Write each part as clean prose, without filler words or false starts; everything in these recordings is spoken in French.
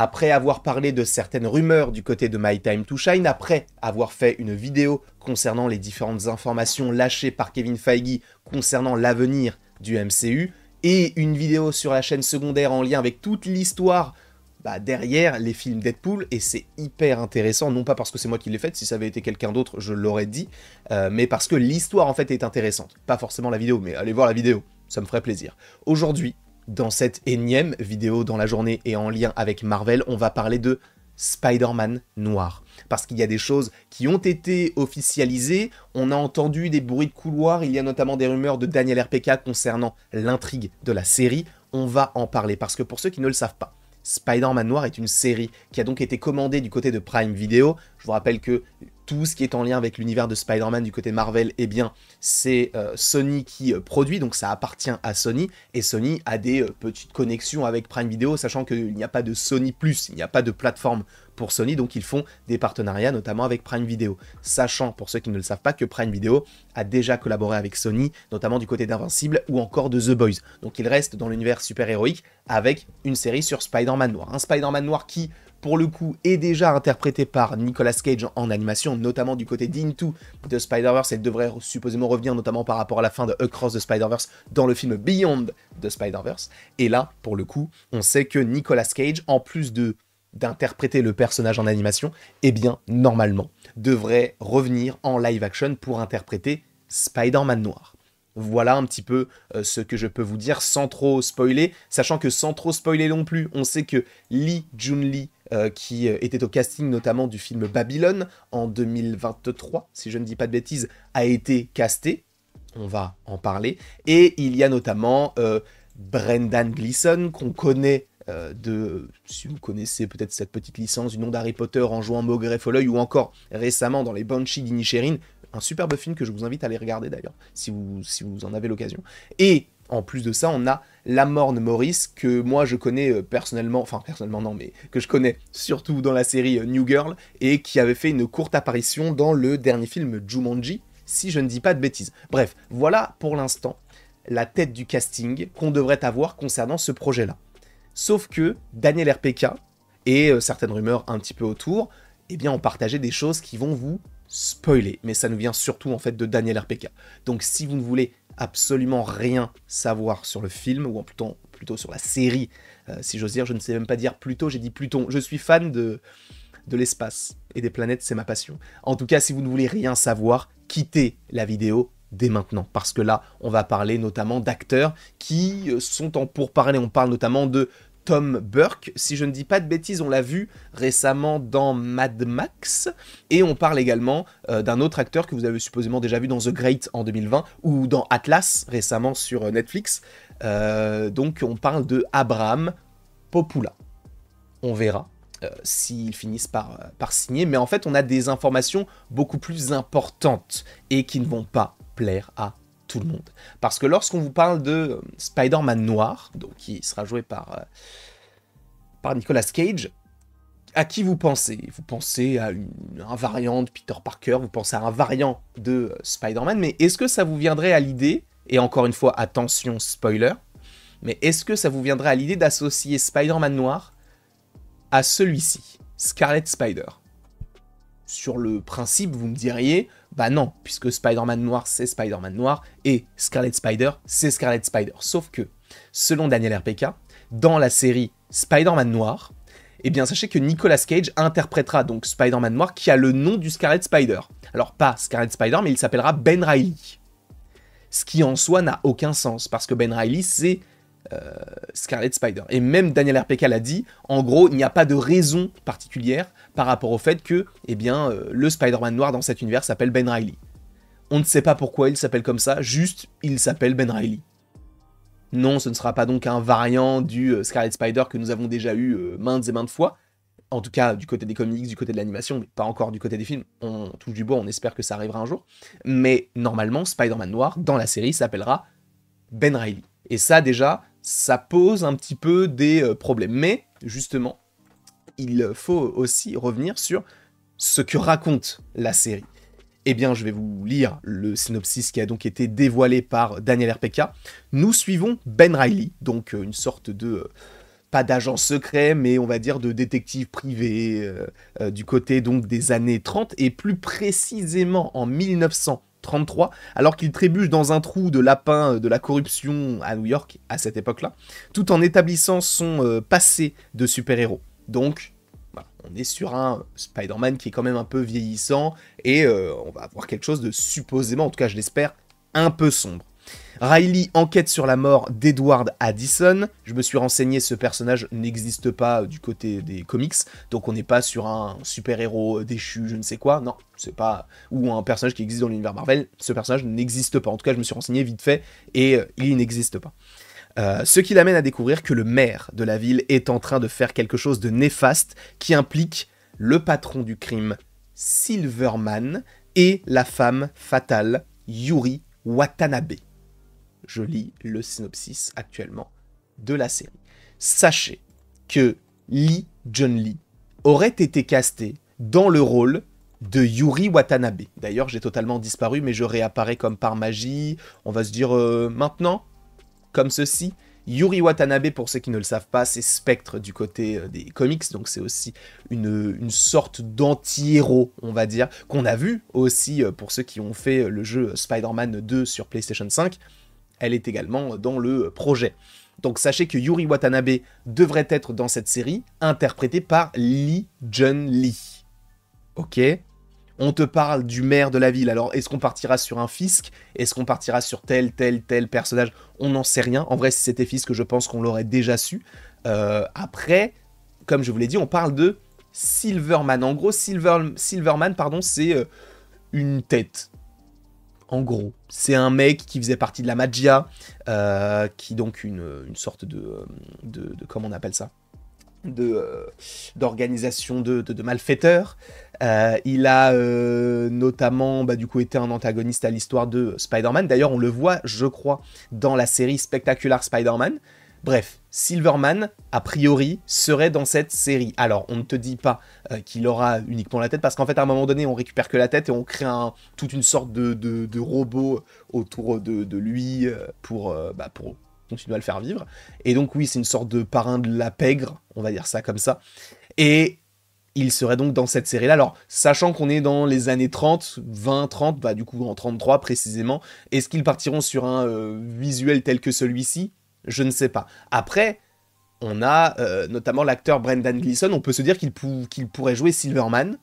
après avoir parlé de certaines rumeurs du côté de My Time to Shine, après avoir fait une vidéo concernant les différentes informations lâchées par Kevin Feige concernant l'avenir du MCU, et une vidéo sur la chaîne secondaire en lien avec toute l'histoire derrière les films Deadpool, et c'est hyper intéressant, non pas parce que c'est moi qui l'ai fait, si ça avait été quelqu'un d'autre je l'aurais dit, mais parce que l'histoire en fait est intéressante, pas forcément la vidéo, mais allez voir la vidéo, ça me ferait plaisir. Aujourd'hui, dans cette énième vidéo dans la journée et en lien avec Marvel, on va parler de Spider-Man noir. Parce qu'il y a des choses qui ont été officialisées, on a entendu des bruits de couloir, il y a notamment des rumeurs de Daniel RPK concernant l'intrigue de la série, on va en parler, parce que pour ceux qui ne le savent pas, Spider-Man Noir est une série qui a donc été commandée du côté de Prime Video. Je vous rappelle que tout ce qui est en lien avec l'univers de Spider-Man du côté Marvel, eh bien, c'est Sony qui produit, donc ça appartient à Sony, et Sony a des petites connexions avec Prime Video, sachant qu'il n'y a pas de Sony+, il n'y a pas de plateforme pour Sony, donc ils font des partenariats, notamment avec Prime Video. Sachant, pour ceux qui ne le savent pas, que Prime Video a déjà collaboré avec Sony, notamment du côté d'Invincible ou encore de The Boys. Donc il reste dans l'univers super-héroïque avec une série sur Spider-Man Noir. Un Spider-Man Noir qui, pour le coup, est déjà interprété par Nicolas Cage en animation, notamment du côté d'Into de Spider-Verse. Elle devrait supposément revenir notamment par rapport à la fin de Across the Spider-Verse dans le film Beyond the Spider-Verse. Et là, pour le coup, on sait que Nicolas Cage, en plus d'interpréter le personnage en animation, eh bien, normalement, devrait revenir en live action pour interpréter Spider-Man Noir. Voilà un petit peu ce que je peux vous dire sans trop spoiler, sachant que sans trop spoiler non plus, on sait que Lee Jun-Lee, qui était au casting notamment du film Babylone en 2023, si je ne dis pas de bêtises, a été casté, on va en parler, et il y a notamment Brendan Gleeson, qu'on connaît si vous connaissez peut-être cette petite licence du nom d'Harry Potter en jouant Maugrey Folleuil, ou encore récemment dans les Banshees d'Inisherin, un superbe film que je vous invite à aller regarder d'ailleurs, si vous en avez l'occasion. Et en plus de ça, on a Lamorne Morris, que moi je connais personnellement, enfin personnellement non, mais que je connais surtout dans la série New Girl, et qui avait fait une courte apparition dans le dernier film Jumanji, si je ne dis pas de bêtises. Bref, voilà pour l'instant la tête du casting qu'on devrait avoir concernant ce projet-là. Sauf que Daniel RPK et certaines rumeurs un petit peu autour, eh bien ont partagé des choses qui vont vous spoiler, mais ça nous vient surtout en fait de Daniel RPK. Donc si vous ne voulez absolument rien savoir sur le film, ou plutôt sur la série, si j'ose dire, je ne sais même pas dire plutôt, j'ai dit Pluton, je suis fan de l'espace et des planètes, c'est ma passion. En tout cas, si vous ne voulez rien savoir, quittez la vidéo dès maintenant, parce que là, on va parler notamment d'acteurs qui sont en pourparlers, on parle notamment de Tom Burke, si je ne dis pas de bêtises, on l'a vu récemment dans Mad Max, et on parle également d'un autre acteur que vous avez supposément déjà vu dans The Great en 2020, ou dans Atlas récemment sur Netflix, donc on parle de Abraham Popula. On verra s'ils finissent par signer, mais en fait on a des informations beaucoup plus importantes, et qui ne vont pas plaire à tout le monde. Parce que lorsqu'on vous parle de Spider-Man noir, donc qui sera joué par Nicolas Cage, à qui vous pensez? Vous pensez à un variant de Peter Parker, vous pensez à un variant de Spider-Man, mais est-ce que ça vous viendrait à l'idée, et encore une fois, attention, spoiler, mais est-ce que ça vous viendrait à l'idée d'associer Spider-Man noir à celui-ci, Scarlet Spider? Sur le principe, vous me diriez, bah non, puisque Spider-Man noir, c'est Spider-Man noir, et Scarlet Spider, c'est Scarlet Spider. Sauf que, selon Daniel RPK, dans la série Spider-Man noir, eh bien sachez que Nicolas Cage interprétera donc Spider-Man noir qui a le nom du Scarlet Spider. Alors pas Scarlet Spider, mais il s'appellera Ben Reilly. Ce qui en soi n'a aucun sens, parce que Ben Reilly, c'est Scarlet Spider. Et même Daniel RPK l'a dit, en gros, il n'y a pas de raison particulière par rapport au fait que, eh bien, le Spider-Man noir dans cet univers s'appelle Ben Reilly. On ne sait pas pourquoi il s'appelle comme ça, juste il s'appelle Ben Reilly. Non, ce ne sera pas donc un variant du Scarlet Spider que nous avons déjà eu maintes et maintes fois, en tout cas du côté des comics, du côté de l'animation, mais pas encore du côté des films. On touche du bois, on espère que ça arrivera un jour. Mais normalement, Spider-Man noir, dans la série, s'appellera Ben Reilly. Et ça, déjà, ça pose un petit peu des problèmes. Mais, justement, il faut aussi revenir sur ce que raconte la série. Eh bien, je vais vous lire le synopsis qui a donc été dévoilé par Daniel RPK. Nous suivons Ben Reilly, donc une sorte de pas d'agent secret, mais on va dire de détective privé, du côté donc des années 30, et plus précisément en 1933, alors qu'il trébuche dans un trou de lapin de la corruption à New York, à cette époque-là, tout en établissant son passé de super-héros. Donc, voilà, on est sur un Spider-Man qui est quand même un peu vieillissant, et on va avoir quelque chose de supposément, en tout cas je l'espère, un peu sombre. Riley enquête sur la mort d'Edward Addison. Je me suis renseigné, ce personnage n'existe pas du côté des comics, donc on n'est pas sur un super-héros déchu, je ne sais quoi, non, c'est pas... ou un personnage qui existe dans l'univers Marvel, ce personnage n'existe pas. En tout cas, je me suis renseigné vite fait, et il n'existe pas. Ce qui l'amène à découvrir que le maire de la ville est en train de faire quelque chose de néfaste qui implique le patron du crime, Silverman, et la femme fatale, Yuri Watanabe. Je lis le synopsis actuellement de la série. Sachez que Lee Jun-Lee aurait été casté dans le rôle de Yuri Watanabe. D'ailleurs, j'ai totalement disparu, mais je réapparais comme par magie. On va se dire maintenant, comme ceci. Yuri Watanabe, pour ceux qui ne le savent pas, c'est Spectre du côté des comics, donc c'est aussi une sorte d'anti-héros, on va dire, qu'on a vu aussi pour ceux qui ont fait le jeu Spider-Man 2 sur PlayStation 5. Elle est également dans le projet. Donc sachez que Yuri Watanabe devrait être dans cette série, interprétée par Lee Jun-Lee. Ok ? On te parle du maire de la ville, alors est-ce qu'on partira sur un Fisk? Est-ce qu'on partira sur tel personnage? On n'en sait rien. En vrai, si c'était Fisk, je pense qu'on l'aurait déjà su. Après, comme je vous l'ai dit, on parle de Silverman. En gros, Silverman, pardon, c'est une tête. En gros, c'est un mec qui faisait partie de la Magia, qui donc une sorte de comment on appelle ça, d'organisation de malfaiteurs. Il a notamment du coup été un antagoniste à l'histoire de Spider-Man. D'ailleurs, on le voit, je crois, dans la série Spectacular Spider-Man. Bref, Silverman, a priori, serait dans cette série. Alors, on ne te dit pas qu'il aura uniquement la tête, parce qu'en fait, à un moment donné, on récupère que la tête et on crée toute une sorte de robot autour de lui pour continuer à le faire vivre. Et donc, oui, c'est une sorte de parrain de la pègre, on va dire ça comme ça. Et il serait donc dans cette série-là. Alors, sachant qu'on est dans les années 30, 20, 30, du coup en 33 précisément, est-ce qu'ils partiront sur un visuel tel que celui-ci ? Je ne sais pas. Après, on a notamment l'acteur Brendan Gleeson. On peut se dire qu'il pourrait jouer Silverman,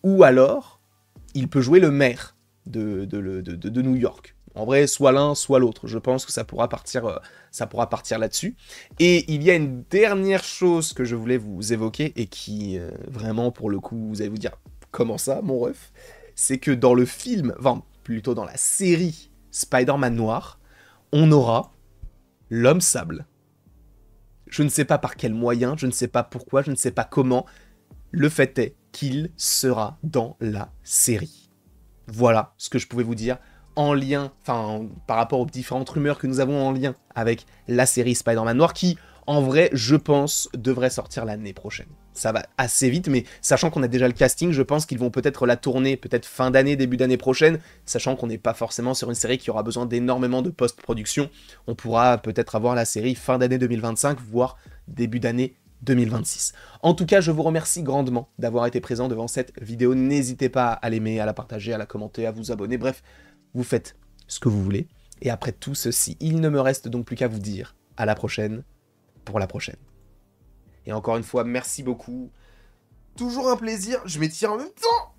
ou alors il peut jouer le maire de New York. En vrai, soit l'un, soit l'autre. Je pense que ça pourra partir là-dessus. Et il y a une dernière chose que je voulais vous évoquer, et qui, vraiment, pour le coup, vous allez vous dire, comment ça, mon ref ? C'est que dans le film, enfin, plutôt dans la série Spider-Man Noir, on aura l'homme sable. Je ne sais pas par quel moyen, je ne sais pas pourquoi, je ne sais pas comment. Le fait est qu'il sera dans la série. Voilà ce que je pouvais vous dire en lien, par rapport aux différentes rumeurs que nous avons en lien avec la série Spider-Man Noir, qui, en vrai, je pense, devrait sortir l'année prochaine. Ça va assez vite, mais sachant qu'on a déjà le casting, je pense qu'ils vont peut-être la tourner, peut-être fin d'année, début d'année prochaine, sachant qu'on n'est pas forcément sur une série qui aura besoin d'énormément de post-production. On pourra peut-être avoir la série fin d'année 2025, voire début d'année 2026. En tout cas, je vous remercie grandement d'avoir été présent devant cette vidéo. N'hésitez pas à l'aimer, à la partager, à la commenter, à vous abonner, bref, vous faites ce que vous voulez. Et après tout ceci, il ne me reste donc plus qu'à vous dire à la prochaine pour la prochaine. Et encore une fois, merci beaucoup. Toujours un plaisir, je m'étire en même temps.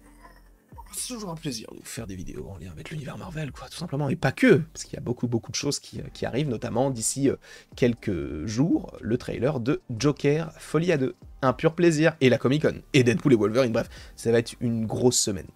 C'est toujours un plaisir de vous faire des vidéos en lien avec l'univers Marvel, quoi, tout simplement. Et pas que, parce qu'il y a beaucoup de choses qui arrivent, notamment d'ici quelques jours, le trailer de Joker Folie à 2. Un pur plaisir. Et la Comic-Con. Et Deadpool et Wolverine, bref, ça va être une grosse semaine.